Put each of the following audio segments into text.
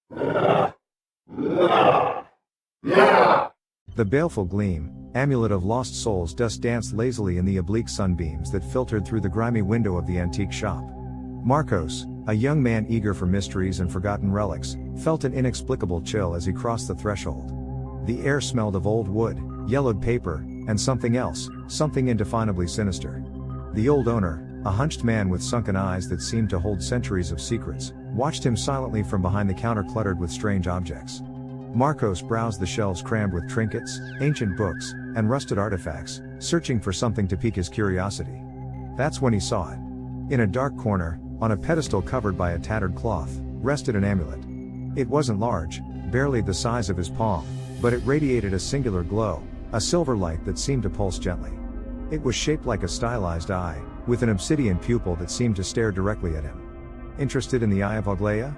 The Baleful Gleam Amulet of Lost Souls dust danced lazily in the oblique sunbeams that filtered through the grimy window of the antique shop. Marcos, a young man eager for mysteries and forgotten relics, felt an inexplicable chill as he crossed the threshold. The air smelled of old wood, yellowed paper, and something else, something indefinably sinister. The old owner, a hunched man with sunken eyes that seemed to hold centuries of secrets, watched him silently from behind the counter cluttered with strange objects. Marcos browsed the shelves crammed with trinkets, ancient books, and rusted artifacts, searching for something to pique his curiosity. That's when he saw it. In a dark corner, on a pedestal covered by a tattered cloth, rested an amulet. It wasn't large, barely the size of his palm, but it radiated a singular glow, a silver light that seemed to pulse gently. It was shaped like a stylized eye, with an obsidian pupil that seemed to stare directly at him. "Interested in the Eye of Aglaia?"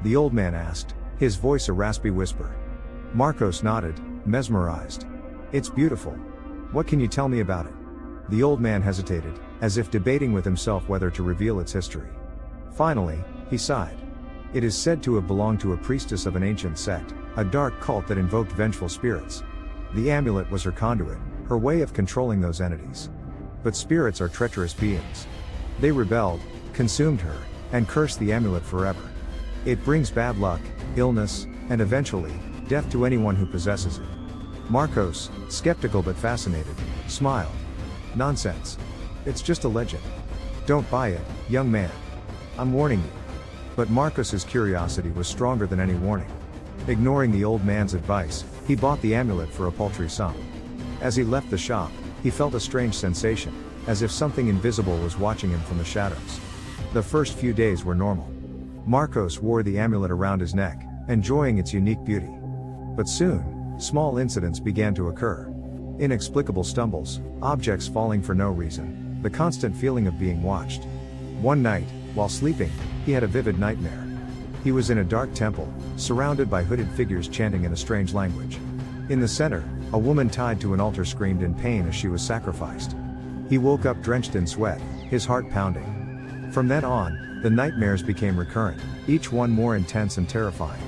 the old man asked, his voice a raspy whisper. Marcos nodded, mesmerized. "It's beautiful. What can you tell me about it?" The old man hesitated, as if debating with himself whether to reveal its history. Finally, he sighed. "It is said to have belonged to a priestess of an ancient sect, a dark cult that invoked vengeful spirits. The amulet was her conduit, her way of controlling those entities. But spirits are treacherous beings. They rebelled, consumed her, and cursed the amulet forever. It brings bad luck, illness, and eventually, death to anyone who possesses it." Marcos, skeptical but fascinated, smiled. "Nonsense. It's just a legend. Don't buy it, young man. I'm warning you." But Marcos's curiosity was stronger than any warning. Ignoring the old man's advice, he bought the amulet for a paltry sum. As he left the shop, he felt a strange sensation, as if something invisible was watching him from the shadows. The first few days were normal. Marcos wore the amulet around his neck, enjoying its unique beauty. But soon, small incidents began to occur. Inexplicable stumbles, objects falling for no reason, the constant feeling of being watched. One night, while sleeping, he had a vivid nightmare. He was in a dark temple, surrounded by hooded figures chanting in a strange language. In the center, a woman tied to an altar screamed in pain as she was sacrificed. He woke up drenched in sweat, his heart pounding. From then on, the nightmares became recurrent, each one more intense and terrifying.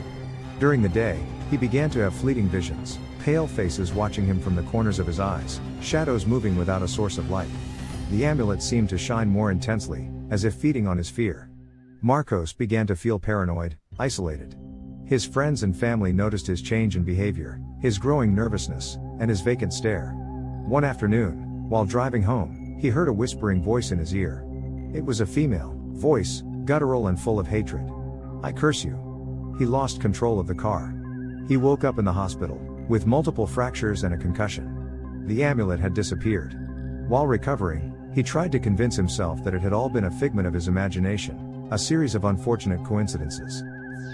During the day, he began to have fleeting visions, pale faces watching him from the corners of his eyes, shadows moving without a source of light. The amulet seemed to shine more intensely, as if feeding on his fear. Marcos began to feel paranoid, isolated. His friends and family noticed his change in behavior, his growing nervousness, and his vacant stare. One afternoon, while driving home, he heard a whispering voice in his ear. It was a female voice, guttural and full of hatred. "I curse you." He lost control of the car. He woke up in the hospital, with multiple fractures and a concussion. The amulet had disappeared. While recovering, he tried to convince himself that it had all been a figment of his imagination, a series of unfortunate coincidences.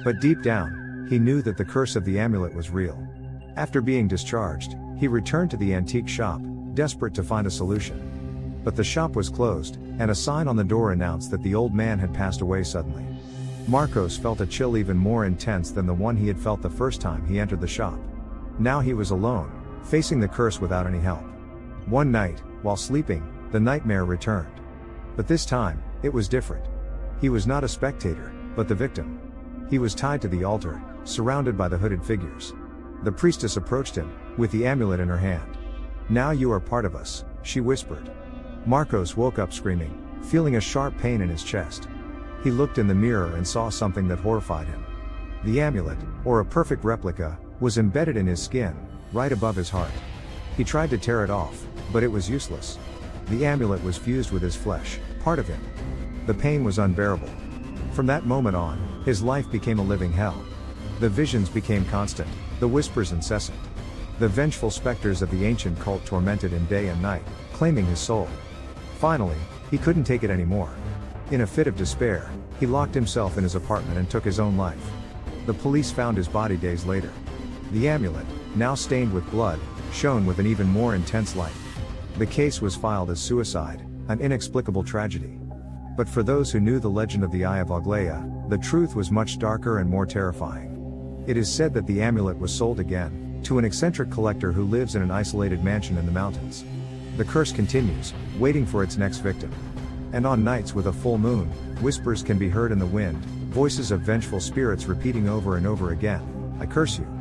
But deep down, he knew that the curse of the amulet was real. After being discharged, he returned to the antique shop, desperate to find a solution. But the shop was closed, and a sign on the door announced that the old man had passed away suddenly. Marcos felt a chill even more intense than the one he had felt the first time he entered the shop. Now he was alone, facing the curse without any help. One night, while sleeping, the nightmare returned. But this time, it was different. He was not a spectator, but the victim. He was tied to the altar, surrounded by the hooded figures. The priestess approached him, with the amulet in her hand. "Now you are part of us," she whispered. Marcos woke up screaming, feeling a sharp pain in his chest. He looked in the mirror and saw something that horrified him. The amulet, or a perfect replica, was embedded in his skin, right above his heart. He tried to tear it off, but it was useless. The amulet was fused with his flesh, part of him. The pain was unbearable. From that moment on, his life became a living hell. The visions became constant, the whispers incessant. The vengeful specters of the ancient cult tormented him day and night, claiming his soul. Finally, he couldn't take it anymore. In a fit of despair, he locked himself in his apartment and took his own life. The police found his body days later. The amulet, now stained with blood, shone with an even more intense light. The case was filed as suicide, an inexplicable tragedy. But for those who knew the legend of the Eye of Aglaia, the truth was much darker and more terrifying. It is said that the amulet was sold again, to an eccentric collector who lives in an isolated mansion in the mountains. The curse continues, waiting for its next victim. And on nights with a full moon, whispers can be heard in the wind, voices of vengeful spirits repeating over and over again, "I curse you."